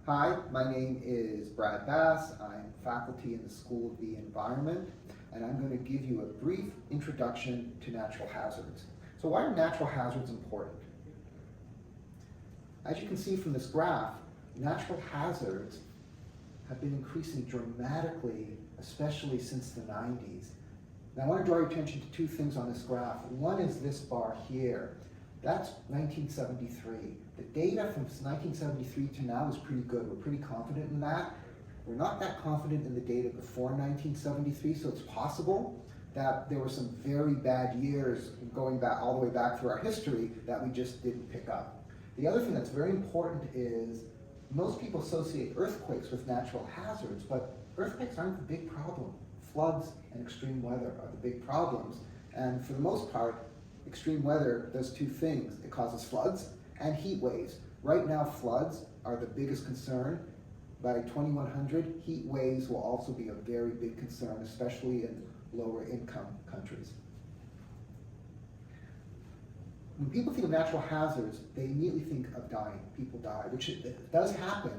Hi, my name is Brad Bass. I'm faculty in the School of the Environment, and I'm going to give you a brief introduction to natural hazards. So why are natural hazards important? As you can see from this graph, natural hazards have been increasing dramatically, especially since the 90s. Now I want to draw your attention to two things on this graph. One is this bar here. That's 1973. The data from 1973 to now is pretty good. We're pretty confident in that. We're not that confident in the data before 1973, so it's possible that there were some very bad years going back all the way back through our history that we just didn't pick up. The other thing that's very important is most people associate earthquakes with natural hazards, but earthquakes aren't the big problem. Floods and extreme weather are the big problems, and for the most part, extreme weather does two things. It causes floods and heat waves. Right now, floods are the biggest concern. By 2100, heat waves will also be a very big concern, especially in lower income countries. When people think of natural hazards, they immediately think of dying. People die, which it does happen,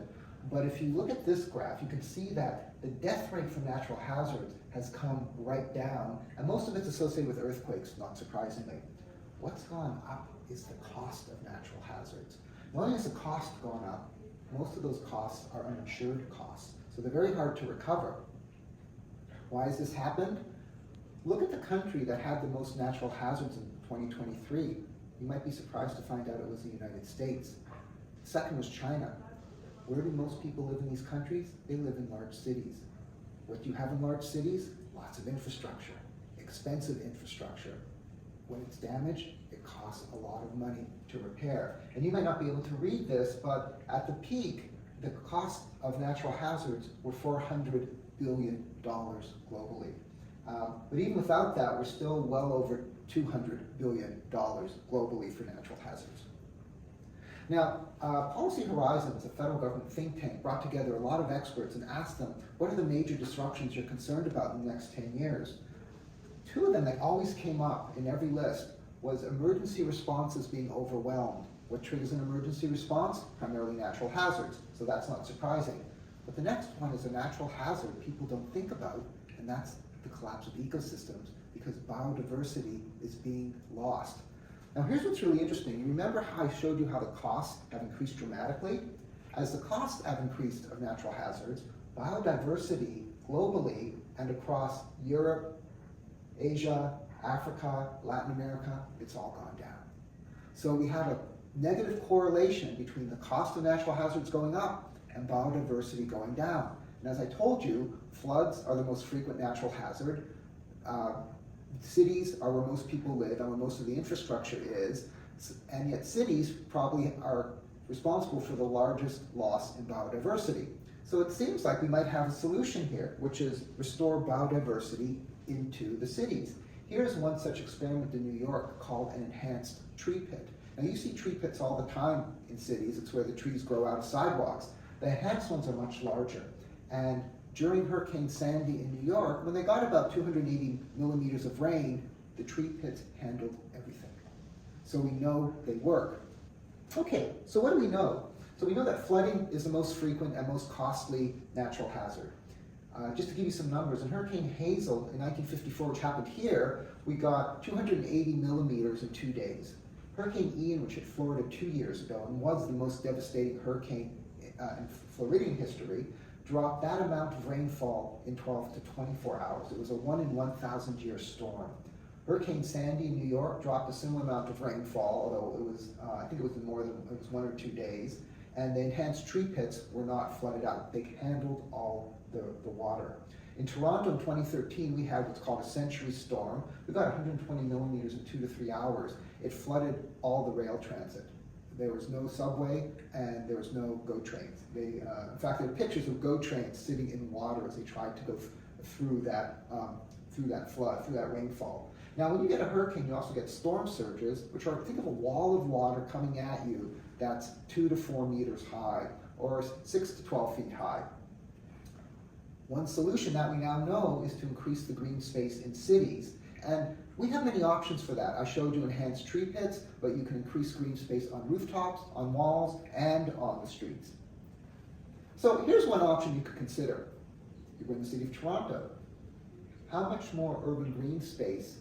but if you look at this graph, you can see that the death rate from natural hazards has come right down, and most of it's associated with earthquakes, not surprisingly. What's gone up is the cost of natural hazards. Not only has the cost gone up, most of those costs are uninsured costs, so they're very hard to recover. Why has this happened? Look at the country that had the most natural hazards in 2023. You might be surprised to find out it was the United States. Second was China. Where do most people live in these countries? They live in large cities. What do you have in large cities? Lots of infrastructure, expensive infrastructure. When it's damaged, it costs a lot of money to repair. And you might not be able to read this, but at the peak, the cost of natural hazards were $400 billion globally. But even without that, we're still well over $200 billion globally for natural hazards. Now, Policy Horizons, a federal government think tank, brought together a lot of experts and asked them, what are the major disruptions you're concerned about in the next 10 years? Two of them that always came up in every list was emergency responses being overwhelmed. What triggers an emergency response? Primarily natural hazards, so that's not surprising. But the next one is a natural hazard people don't think about, and that's the collapse of ecosystems, because biodiversity is being lost. Now here's what's really interesting. You remember how I showed you how the costs have increased dramatically? As the costs have increased of natural hazards, biodiversity globally and across Europe, Asia, Africa, Latin America, it's all gone down. So we have a negative correlation between the cost of natural hazards going up and biodiversity going down. And as I told you, floods are the most frequent natural hazard. Cities are where most people live and where most of the infrastructure is, and yet cities probably are responsible for the largest loss in biodiversity. So it seems like we might have a solution here, which is restore biodiversity into the cities. Here's one such experiment in New York called an enhanced tree pit. Now you see tree pits all the time in cities. It's where the trees grow out of sidewalks. The enhanced ones are much larger. And during Hurricane Sandy in New York, when they got about 280 millimeters of rain, the tree pits handled everything. So we know they work. Okay, so what do we know? So we know that flooding is the most frequent and most costly natural hazard. Just to give you some numbers, in Hurricane Hazel in 1954, which happened here, we got 280 millimeters in 2 days. Hurricane Ian, which hit Florida 2 years ago and was the most devastating hurricane in Floridian history, dropped that amount of rainfall in 12 to 24 hours. It was a 1 in 1,000 year storm. Hurricane Sandy in New York dropped a similar amount of rainfall, although it was, I think it was 1 or 2 days. And the enhanced tree pits were not flooded out. They handled all the water. In Toronto in 2013, we had what's called a century storm. We got 120 millimeters in 2 to 3 hours. It flooded all the rail transit. There was no subway and there was no GO trains. In fact, there are pictures of GO trains sitting in water as they tried to go through that flood, through that rainfall. Now, when you get a hurricane, you also get storm surges, which are, think of a wall of water coming at you that's 2 to 4 meters high or 6 to 12 feet high. One solution that we now know is to increase the green space in cities. And we have many options for that. I showed you enhanced tree pits, but you can increase green space on rooftops, on walls, and on the streets. So here's one option you could consider. You're in the city of Toronto. How much more urban green space,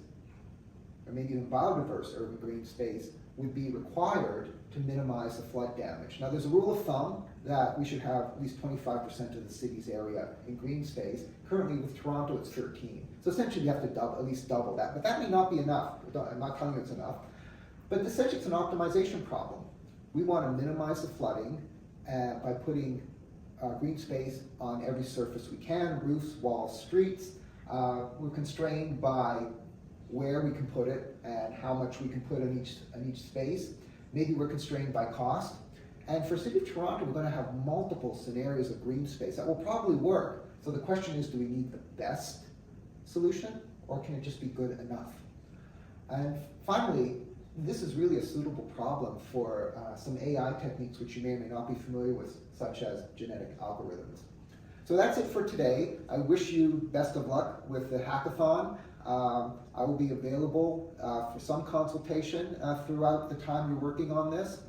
or maybe even biodiverse urban green space, would be required to minimize the flood damage? Now there's a rule of thumb that we should have at least 25% of the city's area in green space. Currently with Toronto it's 13. So essentially you have to at least double that, but that may not be enough. I'm not telling you it's enough. But essentially it's an optimization problem. We want to minimize the flooding by putting green space on every surface we can, roofs, walls, streets. We're constrained by where we can put it and how much we can put in each space. Maybe we're constrained by cost. And for City of Toronto, we're going to have multiple scenarios of green space that will probably work. So the question is, do we need the best solution, or can it just be good enough? And finally, this is really a suitable problem for some AI techniques which you may or may not be familiar with, such as genetic algorithms. So that's it for today. I wish you best of luck with the hackathon. I will be available for some consultation throughout the time you're working on this.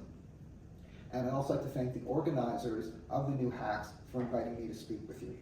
And I'd also like to thank the organizers of the NewHacks for inviting me to speak with you.